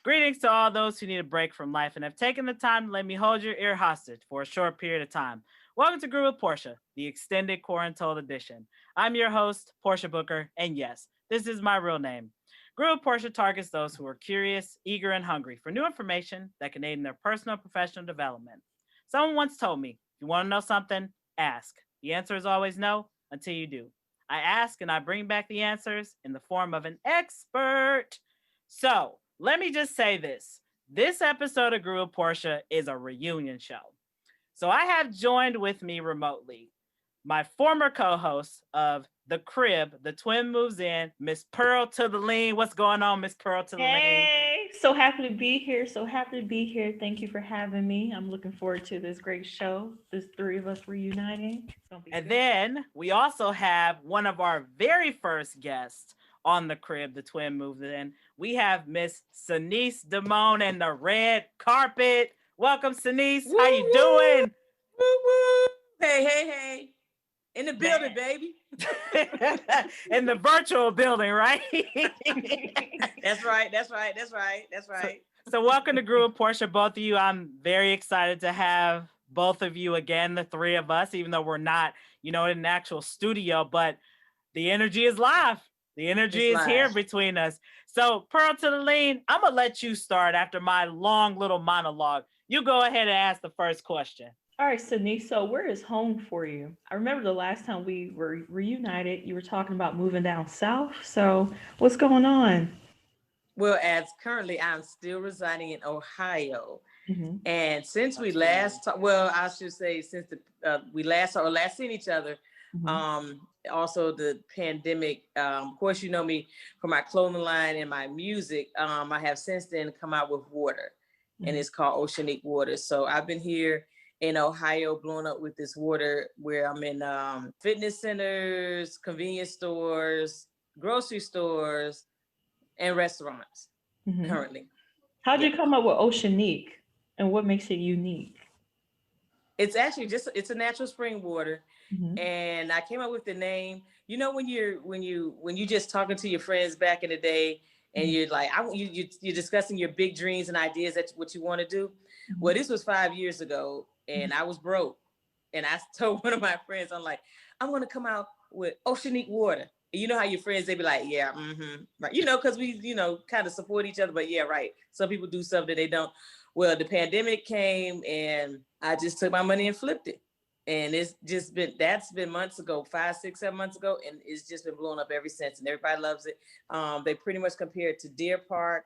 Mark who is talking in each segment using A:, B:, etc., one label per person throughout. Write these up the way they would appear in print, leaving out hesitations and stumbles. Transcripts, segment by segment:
A: Greetings to all those who need a break from life and have taken the time to let me hold your ear hostage for a short period of time. Welcome to Grew with Portia, the extended quarantine edition. I'm your host, Portia Booker, and yes, this is my real name. Grew with Portia targets those who are curious, eager, and hungry for new information that can aid in their personal and professional development. Someone once told me, if you want to know something, ask. The answer is always no until you do. I ask and I bring back the answers in the form of an expert. So, let me just say this. This episode of Grew with Portia is a reunion show. So I have joined with me remotely my former co-host of The Crib, The Twin Moves In, Miss Pearl-to-the-lean. What's going on, Miss Pearl-to-the-lean?
B: Hey, so happy to be here. So happy to be here. Thank you for having me. I'm looking forward to this great show. This three of us reuniting. It's gonna be
A: And
B: good.
A: then we also have one of our very first guests on The Crib, The Twin Moves In. We have Miss Sanise Damon and the red carpet. Welcome, Sanise.
C: Woo
A: How you
C: woo,
A: doing?
C: woo woo. Hey. In the
A: Man.
C: building, baby.
A: In the virtual building, right?
C: That's right.
A: so, so welcome to Group Portia, both of you. I'm very excited to have both of you again, the three of us, even though we're not, in an actual studio, but the energy is live. The energy
C: It's
A: is here
C: live.
A: between us. So Pearl-to-the-lean, I'm going to let you start after my long little monologue. You go ahead and ask the first question.
B: All right, Sydney. So where is home for you? I remember the last time we were reunited, you were talking about moving down south. So what's going on?
C: Well, as currently I'm still residing in Ohio.
B: Mm-hmm.
C: And since we
A: Okay.
C: last talked, well, I should say since we last seen each other,
B: Mm-hmm.
C: also the pandemic, of course, you know me from my clothing line and my music. I have since then come out with water, and it's called Oceanic Water. So I've been here in Ohio blowing up with this water where I'm in fitness centers, convenience stores, grocery stores, and restaurants
B: Mm-hmm.
C: currently.
B: How'd
C: Yeah.
B: you come up with Oceanique, and what makes it unique?
C: It's actually it's a natural spring water,
B: Mm-hmm.
C: and I came up with the name. You know, when you just talking to your friends back in the day, and you're like, you're discussing your big dreams and ideas that what you want to do.
B: Mm-hmm.
C: Well, this was 5 years ago, and I was broke, and I told one of my friends, I'm like, I'm gonna come out with Oceanic Water. And you know how your friends they be like, yeah, right, because we kind of support each other, but yeah, right. Some people do stuff that they don't. Well, the pandemic came and I just took my money and flipped it. And it's just that's been months ago, 5, 6, 7 months ago. And it's just been blowing up ever since. And everybody loves it. They pretty much compare it to Deer Park.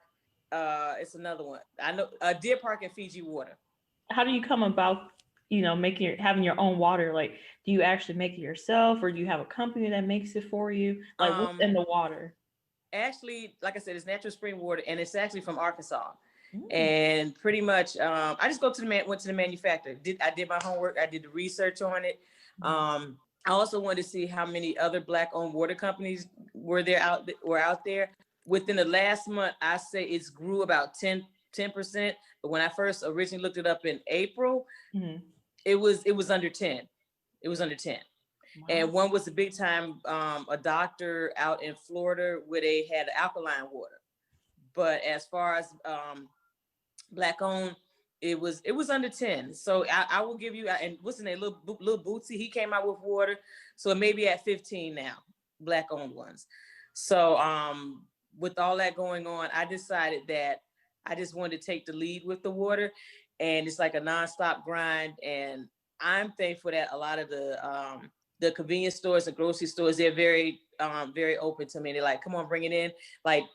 C: It's another one. I know Deer Park and Fiji Water.
B: How do you come about, making having your own water? Like, do you actually make it yourself, or do you have a company that makes it for you? Like, what's in
C: Um,
B: the water?
C: Actually, like I said, it's natural spring water, and it's actually from Arkansas.
B: Mm.
C: And pretty much, I just went to the manufacturer. I did my homework. I did the research on it. I also wanted to see how many other Black-owned water companies were out there. Within the last month, I say it's grew about 10%. But when I first originally looked it up in April,
B: Mhm.
C: it was under 10. It was under 10.
B: Wow.
C: And one was a big time, a doctor out in Florida where they had alkaline water. But as far as Black owned, it was under 10. So I will give you, and what's his name, little Bootsy, he came out with water. So it may be at 15 now, Black owned ones. So with all that going on, I decided that I just wanted to take the lead with the water, and it's like a nonstop grind. And I'm thankful that a lot of the convenience stores and grocery stores, they're very open to me. They're like, come on, bring it in. Like,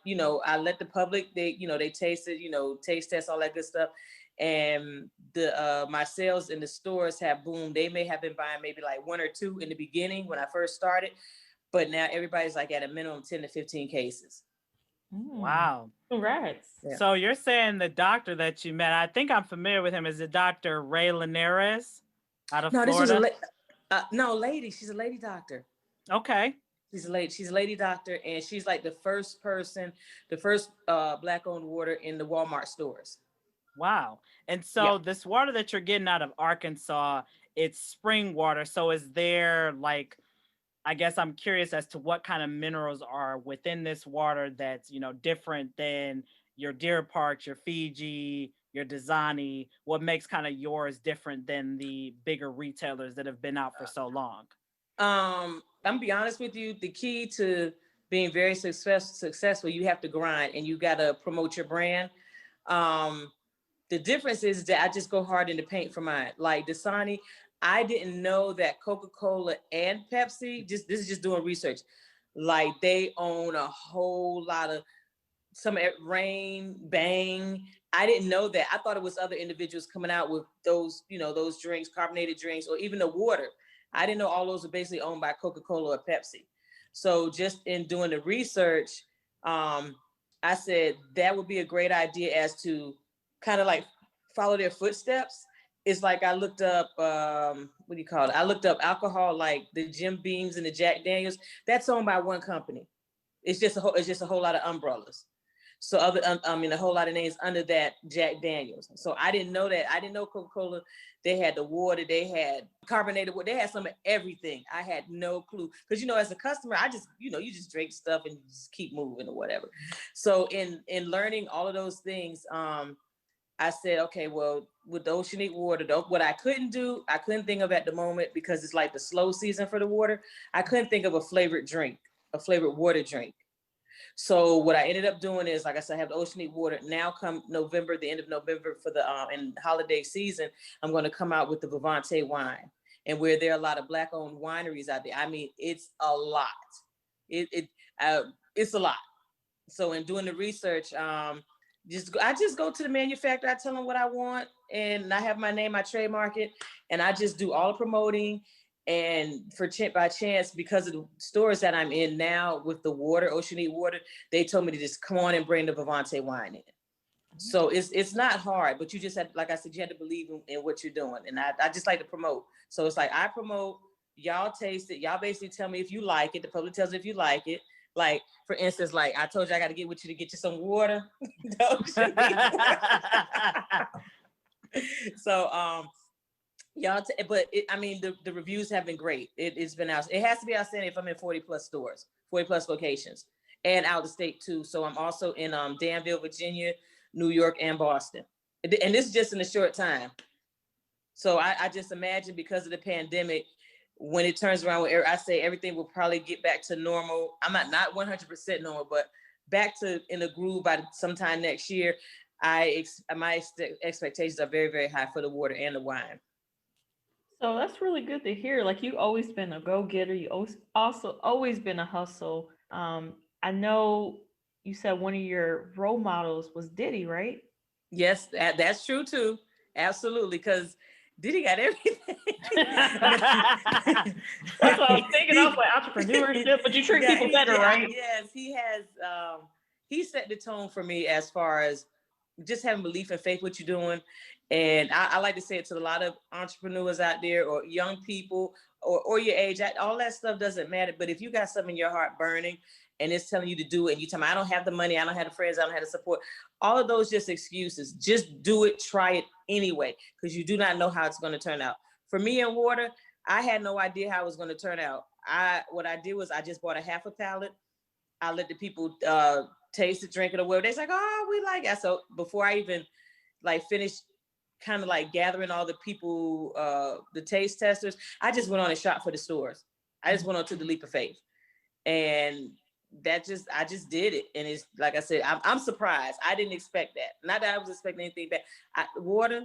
C: I let the public, they taste it, taste test, all that good stuff. And the my sales in the stores have boomed. They may have been buying maybe like one or two in the beginning when I first started, but now everybody's like at a minimum 10 to 15 cases.
B: Mm.
A: Wow.
B: Congrats.
C: Yeah.
A: So you're saying the doctor that you met, I think I'm familiar with him, is the Dr. Ray Linares out of
C: No, this was
A: Florida?
C: no lady. She's a lady doctor.
A: Okay.
C: She's a lady doctor, and she's like the first person, the first Black owned water in the Walmart stores.
A: Wow. And
C: Yeah.
A: so this water that you're getting out of Arkansas, it's spring water. So is there like, I guess I'm curious as to what kind of minerals are within this water that's, different than your Deer Parks, your Fiji, your Dasani, what makes kind of yours different than the bigger retailers that have been out for so long?
C: I'm gonna be honest with you. The key to being very successful, you have to grind and you gotta promote your brand. Um, the difference is that I just go hard in the paint for mine. Like Dasani, I didn't know that Coca-Cola and Pepsi, just this is just doing research, like they own a whole lot of some Rain, Bang. I didn't know that. I thought it was other individuals coming out with those, those drinks, carbonated drinks, or even the water. I didn't know all those are basically owned by Coca-Cola or Pepsi. So just in doing the research, I said that would be a great idea as to kind of like follow their footsteps. It's like I looked up, what do you call it? I looked up alcohol, like the Jim Beams and the Jack Daniels. That's owned by one company. It's just a whole lot of umbrellas. So a whole lot of names under that Jack Daniels. So I didn't know that. I didn't know Coca-Cola. They had the water. They had carbonated water. They had some of everything. I had no clue because as a customer, I just you just drink stuff and just keep moving or whatever. So in learning all of those things, I said, okay, well, with the oceanic water, what I couldn't think of at the moment because it's like the slow season for the water. I couldn't think of a flavored water drink. So what I ended up doing is, like I said, I have the oceanic water. Now come November, the end of November for the in holiday season, I'm going to come out with the Vivante wine. And where there are a lot of Black-owned wineries out there, I mean, it's a lot. It's a lot. So in doing the research, I just go to the manufacturer, I tell them what I want, and I have my name, I trademark it, and I just do all the promoting. And by chance, because of the stores that I'm in now with the water, oceanic water, they told me to just come on and bring the Vivante wine in. So it's not hard, but you just had, like I said, you had to believe in what you're doing. And I just like to promote. So it's like I promote, y'all taste it, y'all basically tell me if you like it, the public tells me if you like it. Like, for instance, like I told you I got to get with you to get you some water. So but the reviews have been great. It's been out. It has to be outstanding if I'm in 40 plus stores, 40 plus locations, and out of state too. So I'm also in Danville, Virginia, New York, and Boston. And this is just in a short time. So I just imagine because of the pandemic, when it turns around, I say everything will probably get back to normal. I'm not 100% normal, but back to in a groove by sometime next year. My expectations are very, very high for the water and the wine.
B: So that's really good to hear. Like you always been a go-getter. You also always been a hustle. I know you said one of your role models was Diddy, right?
C: Yes, that's true too. Absolutely, because Diddy got everything.
B: That's what I was thinking. I was like entrepreneurship, but you treat people better, right?
C: Yes, he has. He set the tone for me as far as just having belief and faith what you're doing. And I like to say it to a lot of entrepreneurs out there or young people or your age. All that stuff doesn't matter. But if you got something in your heart burning and it's telling you to do it, and you tell me, I don't have the money, I don't have the friends, I don't have the support. All of those just excuses. Just do it, try it anyway, because you do not know how it's going to turn out. For me in water, I had no idea how it was going to turn out. What I did was I just bought a half a pallet. I let the people taste it, drink it, or whatever. They're like, oh, we like it. So before I even finished kind of gathering all the people, the taste testers, I just went on a shot for the stores. I just went on to the leap of faith. And I just did it. And it's like I said, I'm surprised. I didn't expect that. Not that I was expecting anything bad. Water.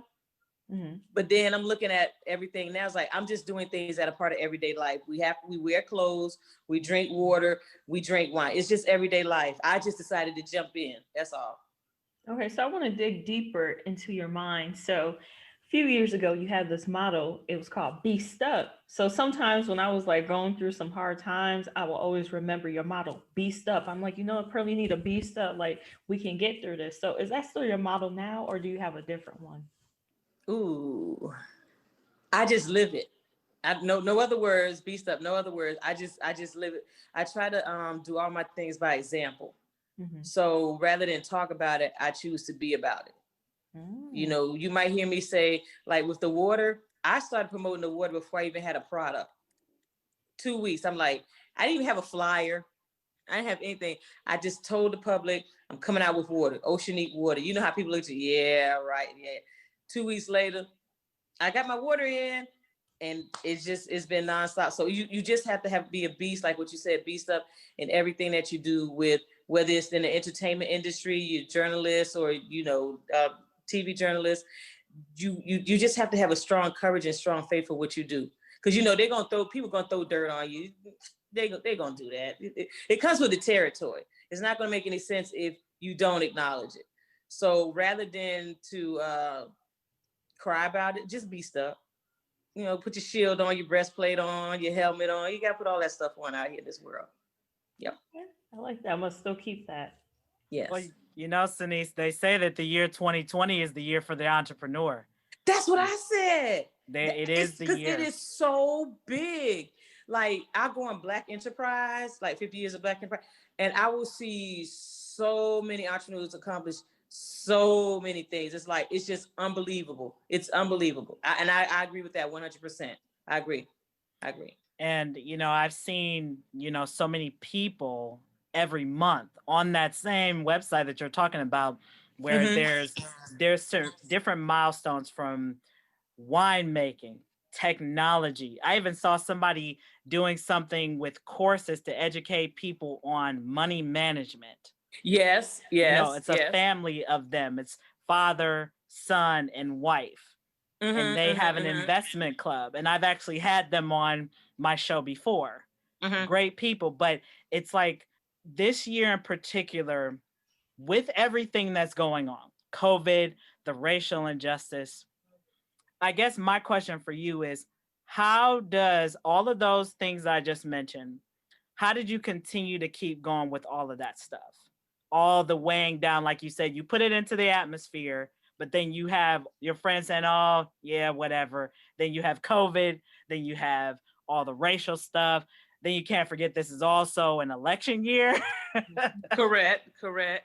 C: Mm-hmm. But then I'm looking at everything now. It's like I'm just doing things that are part of everyday life. We wear clothes, we drink water, we drink wine. It's just everyday life. I just decided to jump in. That's all.
B: Okay, so I want to dig deeper into your mind. So a few years ago, you had this motto. It was called "Be Stuck." So sometimes when I was going through some hard times, I will always remember your motto, "Be Stuck." I'm like, probably need a be stuck. We can get through this. So is that still your motto now, or do you have a different one?
C: Ooh, I just live it. No other words. Be stuck. No other words. I just live it. I try to do all my things by example. Mm-hmm. So rather than talk about it, I choose to be about it. Mm. You might hear me say, with the water, I started promoting the water before I even had a product. 2 weeks. I'm like, I didn't even have a flyer. I didn't have anything. I just told the public, I'm coming out with water, oceanic water. You know how people look at you, yeah, right, yeah. 2 weeks later, I got my water in, and it's been nonstop. So you just have to be a beast, like what you said, beast up in everything that you do, with whether it's in the entertainment industry, you're journalist, or TV journalist. You just have to have a strong courage and strong faith for what you do, because people gonna throw dirt on you. They gonna do that. It comes with the territory. It's not gonna make any sense if you don't acknowledge it. So rather than to cry about it, just beast up. Put your shield on, your breastplate on, your helmet on. You got to put all that stuff on out here in this world. Yep.
B: I like that. I must still keep that.
C: Yes.
A: Well, Sanise, they say that the year 2020 is the year for the entrepreneur.
C: That's what I said.
A: It is the year.
C: Because it is so big. Like, I go on Black Enterprise, like 50 years of Black Enterprise, and I will see so many entrepreneurs accomplish so many things. It's just unbelievable. It's unbelievable. I agree with that 100%. I agree.
A: And, I've seen, so many people every month on that same website that you're talking about, where there's different milestones, from winemaking, technology. I even saw somebody doing something with courses to educate people on money management.
C: Yes.
A: It's a family of them. It's father, son, and wife. And they have an investment club. And I've actually had them on my show before. Great people. But it's like this year in particular, with everything that's going on, COVID, the racial injustice, I guess my question for you is, how does all of those things I just mentioned, how did you continue to keep going with all of that stuff? All the weighing down, like you said, you put it into the atmosphere, but then you have your friends saying, oh, yeah, whatever. Then you have COVID. Then you have all the racial stuff. Then you can't forget this is also an election year.
C: Correct. Let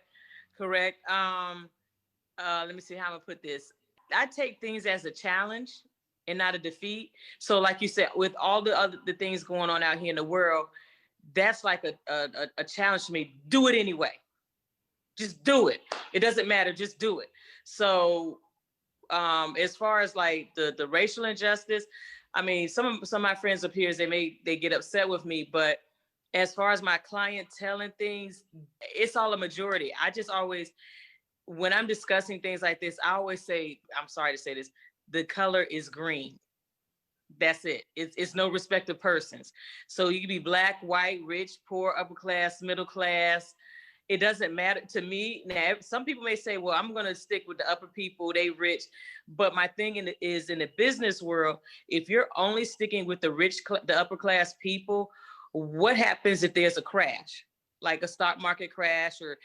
C: me see how I'm gonna put this. I take things as a challenge and not a defeat. So like you said, with all the things going on out here in the world, that's like a challenge to me. Do it anyway. Just do it. It doesn't matter. Just do it. So as far as like the racial injustice, I mean, some of my friends or peers, they get upset with me, but as far as my client telling things, it's all a majority. I just always, when I'm discussing things like this, I always say, I'm sorry to say this, the color is green. That's it. It's no respect of persons. So you can be black, white, rich, poor, upper class, middle class. It doesn't matter to me. Now, some people may say, well, I'm going to stick with the upper people, they rich. But my thing is in the business world, if you're only sticking with the upper class people, what happens if there's a crash, like a stock market crash, or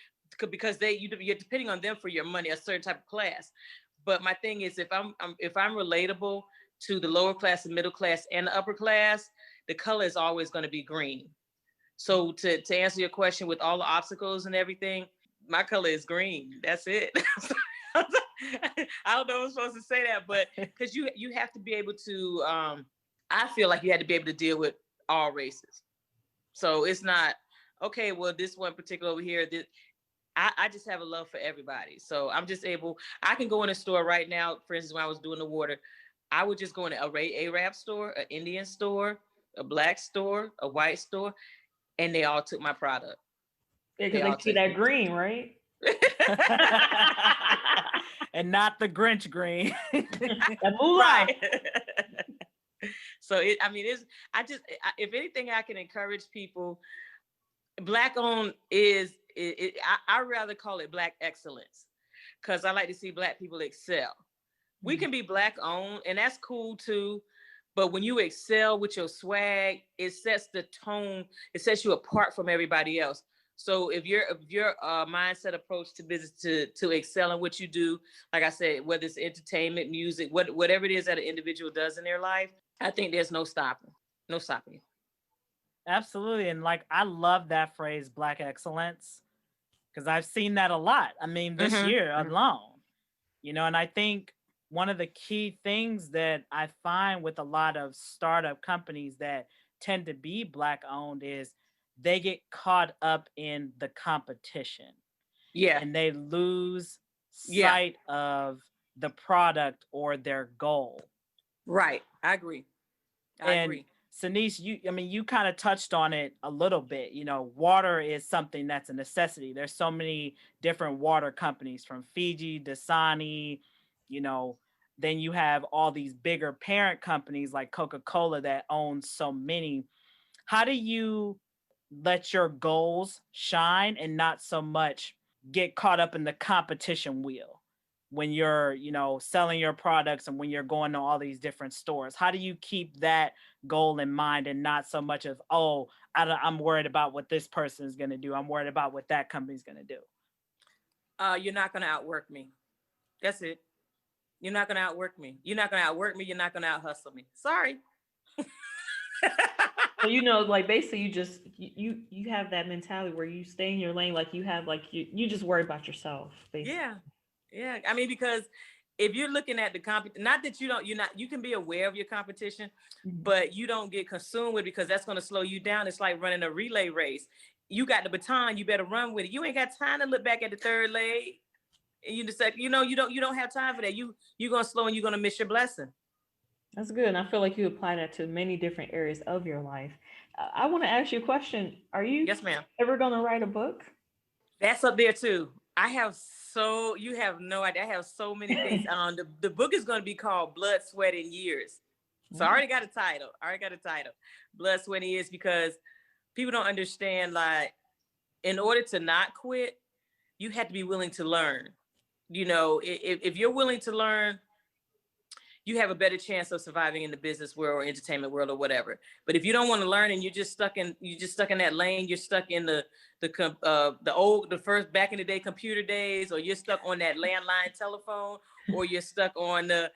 C: because you're depending on them for your money, a certain type of class. But my thing is, if I'm relatable to the lower class, the middle class, and the upper class, the color is always going to be green. So to answer your question, with all the obstacles and everything, my color is green. That's it. I don't know if I'm supposed to say that, but because you have to be able to, I feel like you had to be able to deal with all races. So it's not, okay, well, this one particular over here, I just have a love for everybody. So I'm just I can go in a store right now. For instance, when I was doing the water, I would just go in an Arab store, an Indian store, a black store, a white store, and they all took my product.
B: Yeah, because they see that green, right?
A: And not the Grinch green.
B: Right.
C: So if anything, I can encourage people. Black owned I rather call it Black excellence, because I like to see Black people excel. We can be Black owned, and that's cool too. But when you excel with your swag, it sets the tone. It sets you apart from everybody else. So if your mindset approach to business to excel in what you do, like I said, whether it's entertainment, music, whatever it is that an individual does in their life, I think there's no stopping you.
A: Absolutely. And like, I love that phrase, Black excellence, because I've seen that a lot. I mean, this year alone, and I think one of the key things that I find with a lot of startup companies that tend to be Black owned is they get caught up in the competition.
C: Yeah.
A: and they lose
C: Yeah.
A: sight of the product or their goal.
C: Right. I agree. I
A: And
C: agree.
A: Sanise, you kind of touched on it a little bit. Water is something that's a necessity. There's so many different water companies from Fiji, Dasani, you know, then you have all these bigger parent companies like Coca-Cola that owns so many. How do you let your goals shine and not so much get caught up in the competition wheel when you're, selling your products and when you're going to all these different stores? How do you keep that goal in mind and not so much of, oh, I'm worried about what this person is going to do. I'm worried about what that company's going to do.
C: You're not going to outwork me. That's it. You're not going to outwork me. You're not going to outwork me. You're not going to out hustle me. Sorry.
B: So like basically you have that mentality where you stay in your lane, like you have like you just worry about yourself, basically.
C: Yeah. I mean, because if you're looking at the not that you can be aware of your competition, but you don't get consumed with it because that's going to slow you down. It's like running a relay race. You got the baton, you better run with it. You ain't got time to look back at the third leg. And you just like, you don't have time for that. You're going to slow and you're going to miss your blessing.
B: That's good. And I feel like you apply that to many different areas of your life. I want to ask you a question. Are you
C: Yes, ma'am.
B: ever going to write a book?
C: That's up there too. You have no idea. I have so many things. The book is going to be called Blood, Sweat, and Years. So I already got a title. Blood, Sweat, and Years, because people don't understand, like, in order to not quit, you have to be willing to learn. If you're willing to learn, you have a better chance of surviving in the business world or entertainment world or whatever. But if you don't want to learn and you're just stuck in that lane, you're stuck in the first back in the day computer days, or you're stuck on that landline telephone, or you're stuck on the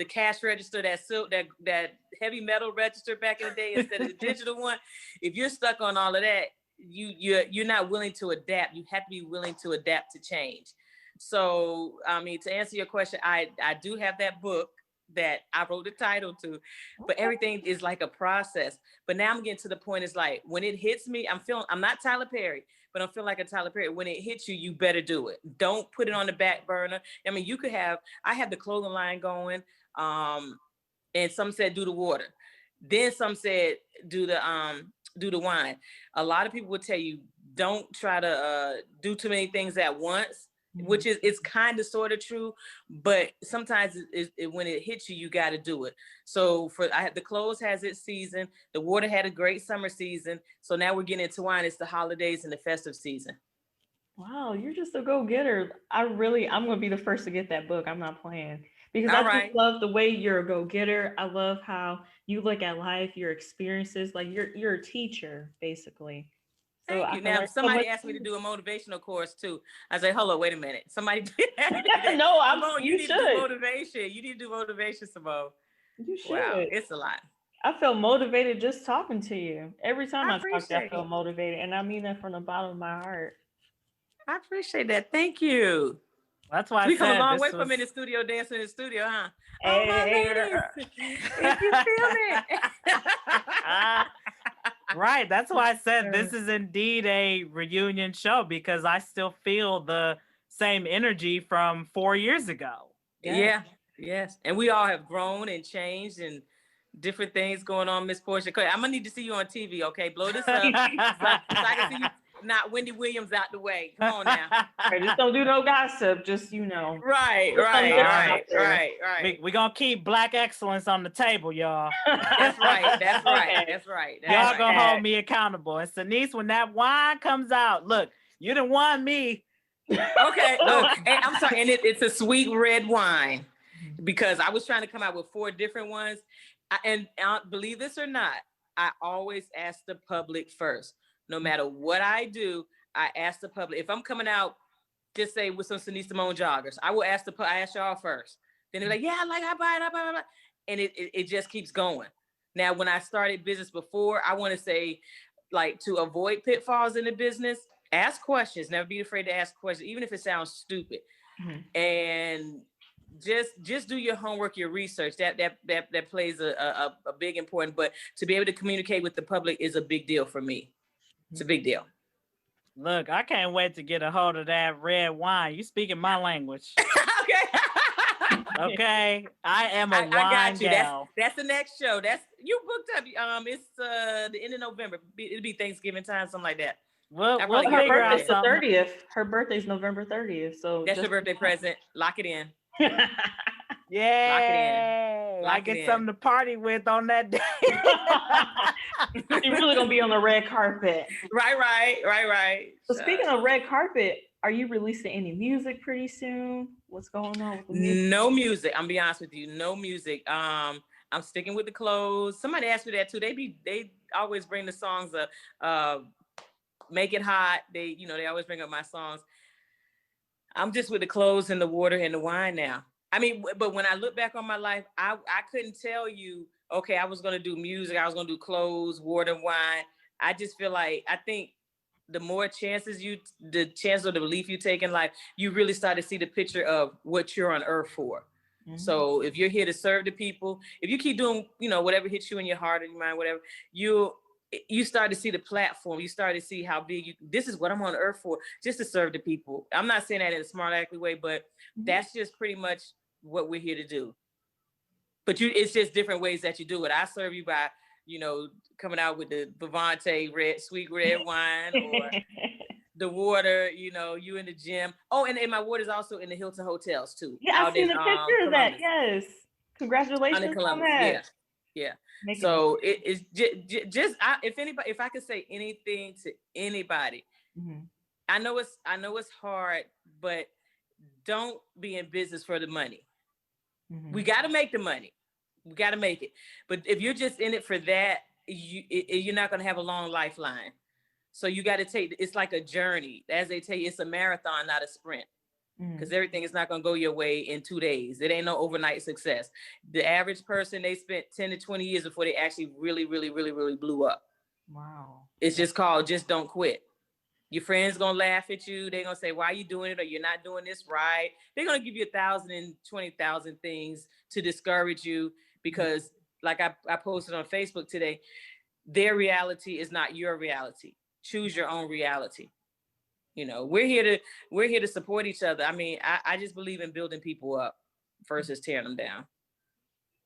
C: cash register, that heavy metal register back in the day instead of the digital one. If you're stuck on all of that, you're not willing to adapt. You have to be willing to adapt to change. So, I mean, to answer your question, I do have that book that I wrote the title to, but everything is like a process. But now I'm getting to the point, is like, when it hits me, I'm not Tyler Perry, but I'm feeling like a Tyler Perry. When it hits you, you better do it. Don't put it on the back burner. I mean, I have the clothing line going, and some said do the water. Then some said do the wine. A lot of people would tell you, don't try to do too many things at once, which is, it's kind of sort of true, but sometimes when it hits you, you got to do it. So the clothes has its season. The water had a great summer season. So now we're getting into wine. It's the holidays and the festive season.
B: Wow, you're just a go-getter. I'm going to be the first to get that book. I'm not playing, because
C: All
B: I
C: right.
B: just love the way you're a go-getter. I love how you look at life, your experiences. Like you're a teacher, basically. So
C: Thank you. Now, if somebody asked me to do a motivational course too, I say, hold on, wait a minute. Somebody
B: No,
C: Simone, you need to do motivation. You need to do motivation, Simone.
B: You should.
C: Wow, it's a lot.
B: I feel motivated just talking to you. Every time I talk to you, I feel
C: it.
B: motivated. And I mean that from the bottom of my heart.
C: I appreciate that. Thank you.
A: That's why
C: we
A: I
C: come
A: said
C: a long
A: this
C: way
A: was...
C: from in the studio, dancing in the studio, huh?
B: Hey,
C: oh, my ladies, if you feel it.
A: Right. That's why I said this is indeed a reunion show, because I still feel the same energy from 4 years ago.
C: Yeah. Yes. And we all have grown and changed and different things going on, Miss Portia. I'm gonna need to see you on TV, okay? Blow this up so I can see you. Not Wendy Williams out the way. Come on now.
B: Right, just don't do no gossip. Just
C: Right.
A: We're gonna keep Black excellence on the table, y'all.
C: That's right.
B: Okay.
C: That's right.
A: Y'all gonna hold me accountable. And Sanise, when that wine comes out, look, you done won me.
C: Okay. Oh, and I'm sorry. And it's a sweet red wine, because I was trying to come out with 4 different ones. And believe this or not, I always ask the public first. No matter what I do, I ask the public. If I'm coming out, just say with some Sanise Damon joggers, I will ask y'all first. Then they're like, yeah, I buy it. And it just keeps going. Now, when I started business before, I want to say, like, to avoid pitfalls in the business, ask questions. Never be afraid to ask questions, even if it sounds stupid. And just do your homework, your research. That plays a big important. But to be able to communicate with the public is a big deal for me. It's a big deal.
A: Look, I can't wait to get a hold of that red wine. You speaking my language.
C: Okay.
A: Okay. I am a
C: I
A: wine
C: got you.
A: gal.
C: That's the next show. That's you booked up. It's the end of November. It'll be Thanksgiving time, something like that.
A: We'll
C: I probably
B: Her
A: figure out
B: birthday's the
A: something.
B: 30th. Her birthday's November 30th. So
C: That's your birthday present. Lock it in.
A: Yeah.
C: Lock
A: I
C: it
A: get
C: in.
A: something to party with on that day.
B: You're really gonna be on the red carpet.
C: Right.
B: So speaking of red carpet, are you releasing any music pretty soon? What's going on with the music?
C: No music. I'm be honest with you. No music. I'm sticking with the clothes. Somebody asked me that too. They always bring the songs Make It Hot. They always bring up my songs. I'm just with the clothes and the water and the wine now. I mean, but when I look back on my life, I couldn't tell you, okay, I was going to do music. I was going to do clothes, water, wine. I just feel like, I think the more chances the chance or the belief you take in life, you really start to see the picture of what you're on earth for. Mm-hmm. So if you're here to serve the people, if you keep doing, whatever hits you in your heart or your mind, whatever, you start to see the platform. You start to see how big this is what I'm on earth for, just to serve the people. I'm not saying that in a smart, alecky way, but that's just pretty much what we're here to do. But it's just different ways that you do it. I serve you by, coming out with the Bavante sweet red wine, or the water, you in the gym. Oh, and my water's also in the Hilton hotels too.
B: Yeah, I've seen the picture of that. Yes. Congratulations on that.
C: Yeah. So it's just if I could say anything to anybody, I know it's hard, but don't be in business for the money. We got to make the money. We got to make it. But if you're just in it for that, you're not going to have a long lifeline. So you got to it's like a journey. As they tell you, it's a marathon, not a sprint. Because everything is not going to go your way in 2 days. It ain't no overnight success. The average person, they spent 10 to 20 years before they actually really, really, really, really blew up.
B: Wow.
C: It's just called Just Don't Quit. Your friends going to laugh at you. They're going to say, why are you doing it? Or you're not doing this right. They're going to give you 1,000 and 20,000 things to discourage you. Because like I posted on Facebook today, their reality is not your reality. Choose your own reality. We're here to support each other. I mean, I just believe in building people up versus tearing them down.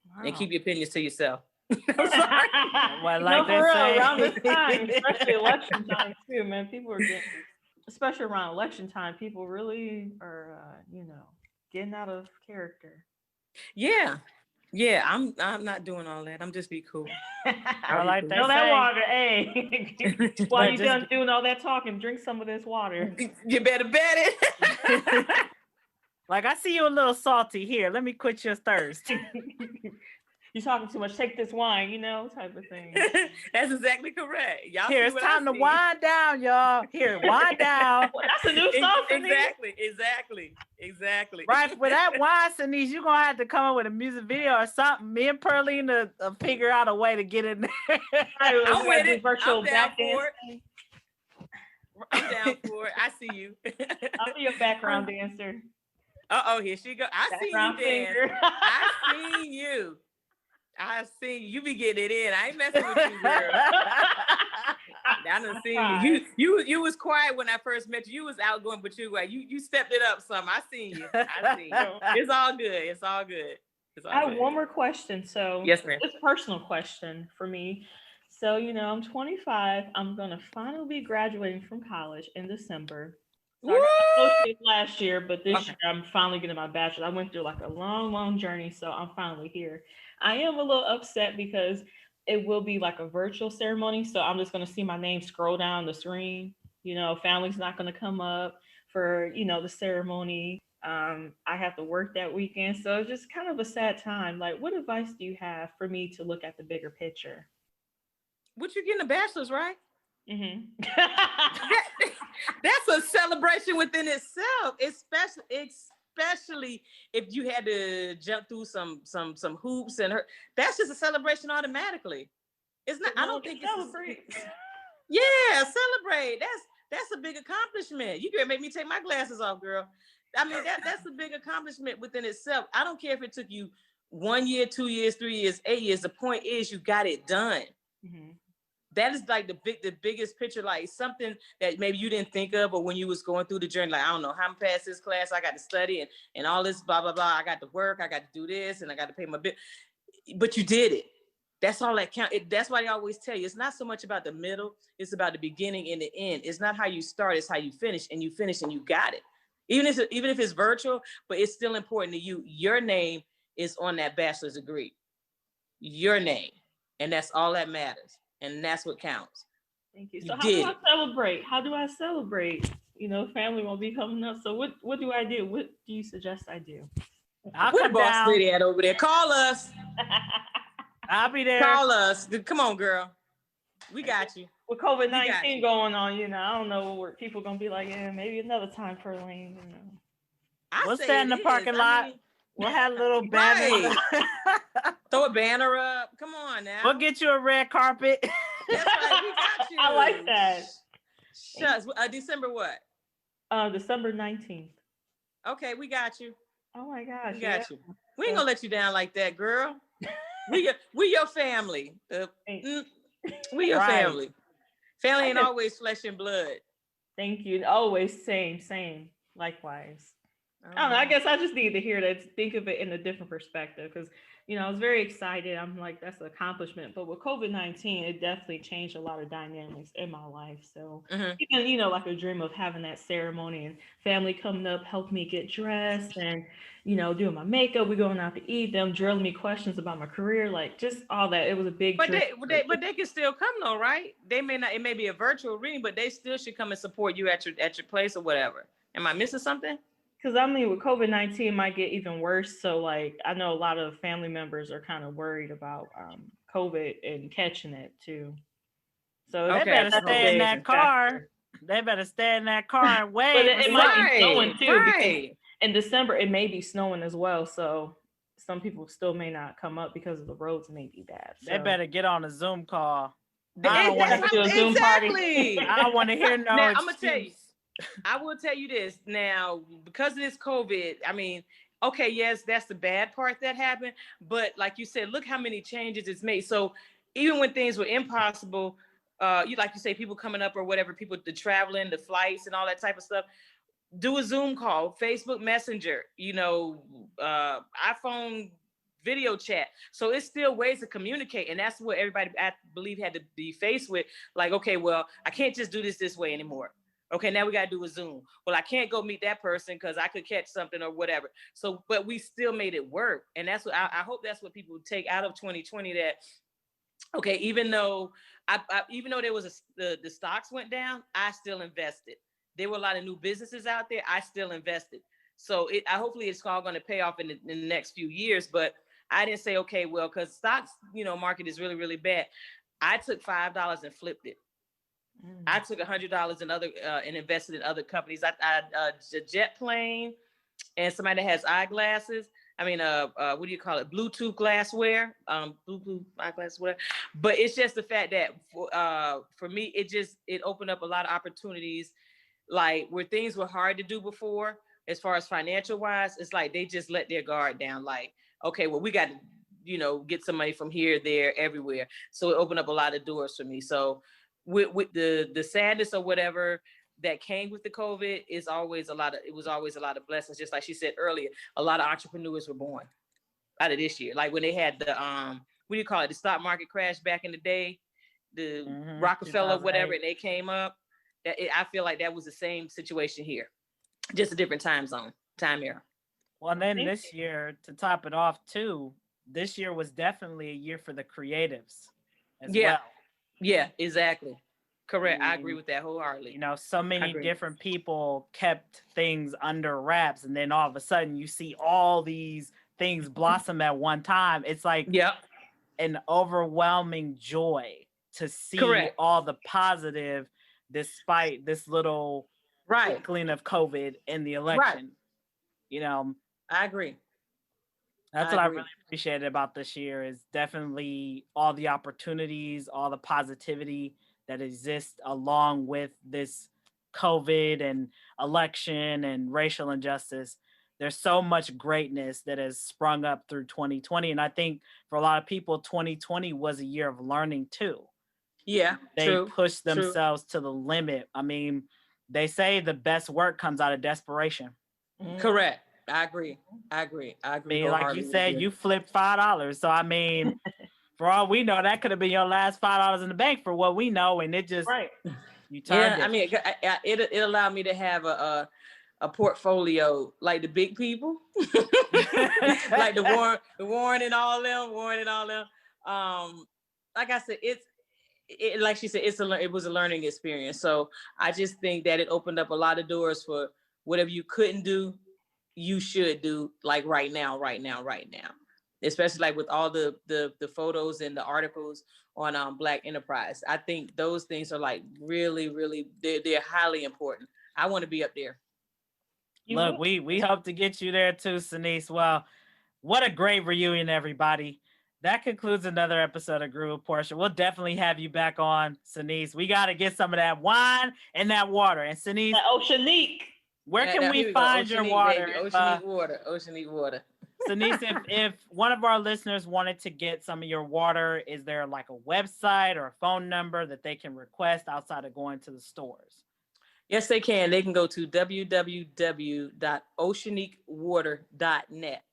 C: Wow. And keep your opinions to yourself.
A: Well, like for real,
B: around this time, especially election time too, man, people are getting, especially around election time, people really are, getting out of character.
C: Yeah, I'm not doing all that. I'm just be cool.
A: I like that.
B: That water, hey. While you done doing all that talking, drink some of this water.
C: You better bet it.
A: Like, I see you a little salty here. Let me quit your thirst.
B: You're talking too much. Take this wine, type of thing.
C: That's exactly correct. Y'all
A: here, it's time to wind down, y'all. Here, wind down.
B: Well, that's a new song.
C: Exactly.
A: Right, with that wine, Sanise, you're going to have to come up with a music video or something. Me and Pearline to figure out a way to get in there.
C: I'm with it.
B: Virtual
C: I'm down for it. I'm down for it. I see you.
B: I'll be a background dancer.
C: Here she go. I see you dance. I seen you. You be getting it in. I ain't messing with you, girl. I done seen you. You was quiet when I first met you. You was outgoing, but you stepped it up some. I seen you. It's all good.
B: I have one more question. So
C: yes, ma'am.
B: It's a personal question for me. So, I'm 25. I'm going to finally be graduating from college in December. So I got my associate last year, but this year I'm finally getting my bachelor's. I went through like a long, long journey, so I'm finally here. I am a little upset because it will be like a virtual ceremony, so I'm just going to see my name scroll down the screen. Family's not going to come up for, the ceremony. I have to work that weekend, so it's just kind of a sad time. Like, what advice do you have for me to look at the bigger picture?
C: What, you getting a bachelor's, right?
B: Mm-hmm.
C: That's a celebration within itself, especially if you had to jump through some hoops that's just a celebration automatically. It's not. I don't think
B: celebrate.
C: Celebrate. That's a big accomplishment. You can make me take my glasses off, girl. I mean, that's a big accomplishment within itself. I don't care if it took you 1 year, 2 years, 3 years, 8 years. The point is, you got it done.
B: Mm-hmm.
C: That is like the biggest picture, like something that maybe you didn't think of, or when you was going through the journey, like, I don't know how I'm past this class, I got to study and all this, blah, blah, blah. I got to work, I got to do this, and I got to pay my bill. But you did it. That's all that counts. That's why they always tell you, it's not so much about the middle, it's about the beginning and the end. It's not how you start, it's how you finish, and you got it. Even if it's virtual, but it's still important to you. Your name is on that bachelor's degree. Your name. And that's all that matters. And that's what counts.
B: Thank you. So how do I celebrate? How do I celebrate? You know, family won't be coming up. So what do I do? What do you suggest I do?
C: Where the boss lady at over there? Call us.
A: I'll be there.
C: Call us. Come on, girl. We got you.
B: With COVID-19 going on, you know, I don't know where people gonna be like, yeah, maybe another time for Lane. You know,
A: we'll stand in the parking lot. We'll have a little banner.
C: Right. Throw a banner up. Come on now.
A: We'll get you a red carpet.
C: That's right. We got you.
B: I like that.
C: Shucks. December what?
B: December 19th.
C: Okay, we got you.
B: Oh my gosh.
C: We got you. We ain't gonna let you down like that, girl. we your family. We your family. Family ain't always flesh and blood.
B: Thank you. Always same. Likewise. I don't know. I guess I just need to hear that, think of it in a different perspective, because, you know, I was very excited. I'm like, that's an accomplishment. But with COVID-19, it definitely changed a lot of dynamics in my life. So even, you know, like a dream of having that ceremony and family coming up, helped me get dressed and, you know, doing my makeup. We going out to eat, them drilling me questions about my career, like just all that. It was a big
C: but they can still come though, right? They may not, it may be a virtual reading, but they still should come and support you at your place or whatever. Am I missing something?
B: Because I mean, with COVID-19, it might get even worse. So, like, I know a lot of family members are kind of worried about COVID and catching it too. So
A: they better stay in that car. They better stay in that car and wait.
B: But it might be snowing too. Because in December, it may be snowing as well. So some people still may not come up because of the roads may be bad. So.
A: They better get on a Zoom call.
B: I don't want to do a Zoom party.
A: I don't want to hear no.
C: Now, I'm gonna tell you. I will tell you this now, because of this COVID, I mean, okay, yes, that's the bad part that happened. But like you said, look how many changes it's made. So even when things were impossible, like you say, people coming up or whatever, people, the traveling, the flights and all that type of stuff, do a Zoom call, Facebook Messenger, you know, iPhone video chat. So it's still ways to communicate. And that's what everybody, I believe, had to be faced with. Like, okay, well, I can't just do this way anymore. Okay, now we got to do a Zoom. Well, I can't go meet that person because I could catch something or whatever. So, but we still made it work. And that's what I hope that's what people take out of 2020, that, okay, even though there was the stocks went down, I still invested. There were a lot of new businesses out there. I still invested. So hopefully it's all going to pay off in the next few years. But I didn't say, okay, well, because stocks, you know, market is really, really bad. I took $5 and flipped it. I took $100 and invested in other companies. I a jet plane, and somebody that has eyeglasses. I mean, what do you call it? Bluetooth glassware, Bluetooth eyeglassware. But it's just the fact that for me, it opened up a lot of opportunities, like where things were hard to do before, as far as financial wise. It's like they just let their guard down. Like, okay, well, we got to, you know, get some money from here, there, everywhere. So it opened up a lot of doors for me. So. With the sadness or whatever that came with the COVID, it was always a lot of blessings. Just like she said earlier, a lot of entrepreneurs were born out of this year. Like when they had the what do you call it? The stock market crash back in the day, the Rockefeller, whatever, and they came up. I feel like that was the same situation here, just a different time era.
A: Well, and then this year, to top it off too, this year was definitely a year for the creatives as well.
C: Yeah, exactly. Correct. I agree with that wholeheartedly.
A: You know, so many different people kept things under wraps, and then all of a sudden you see all these things blossom at one time. It's like an overwhelming joy to see all the positive despite this little trickling of COVID in the election. You know,
C: I agree.
A: That's what I really appreciated about this year, is definitely all the opportunities, all the positivity that exists along with this COVID and election and racial injustice. There's so much greatness that has sprung up through 2020. And I think for a lot of people, 2020 was a year of learning too.
C: Yeah,
A: They
C: true.
A: push
C: True.
A: themselves to the limit. I mean, they say the best work comes out of desperation.
C: Correct. I agree. I agree. I
A: I
C: agree
A: mean, like you
C: wholeheartedly with
A: said, you flipped $5. So I mean, for all we know, that could have been your last $5 in the bank for what we know, and it just
B: Right.
A: you turned
C: Yeah, I
A: it.
C: mean, it allowed me to have a portfolio like the big people, like the Warren and all them, like I said, like she said, it was a learning experience. So I just think that it opened up a lot of doors for whatever you couldn't do, you should do, like right now. Especially like with all the photos and the articles on Black Enterprise. I think those things are like really, really, they're highly important. I want to be up there.
A: Look, we hope to get you there too, Sanise. Well, what a great reunion, everybody. That concludes another episode of Groove with Portia. We'll definitely have you back on, Sanise. We got to get some of that wine and that water. And Sanise,
B: that Oceanique.
A: where can
C: Here
A: we find your water?
C: Baby. Oceanique water. Oceanique water.
A: Sanise, if one of our listeners wanted to get some of your water, is there like a website or a phone number that they can request outside of going to the stores?
C: Yes, they can. They can go to www.oceaniquewater.net.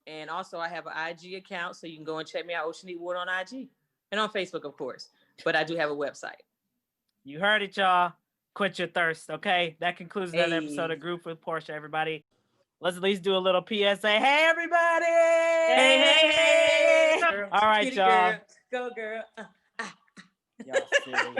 C: And also I have an IG account, so you can go and check me out, Oceanique Water, on IG. And on Facebook, of course. But I do have a website.
A: You heard it, y'all. Quit your thirst, okay? That concludes another episode of Group with Portia, everybody. Let's at least do a little PSA. Hey, everybody!
C: Hey!
A: All right, y'all.
C: Girl. Go, girl.
A: Y'all silly.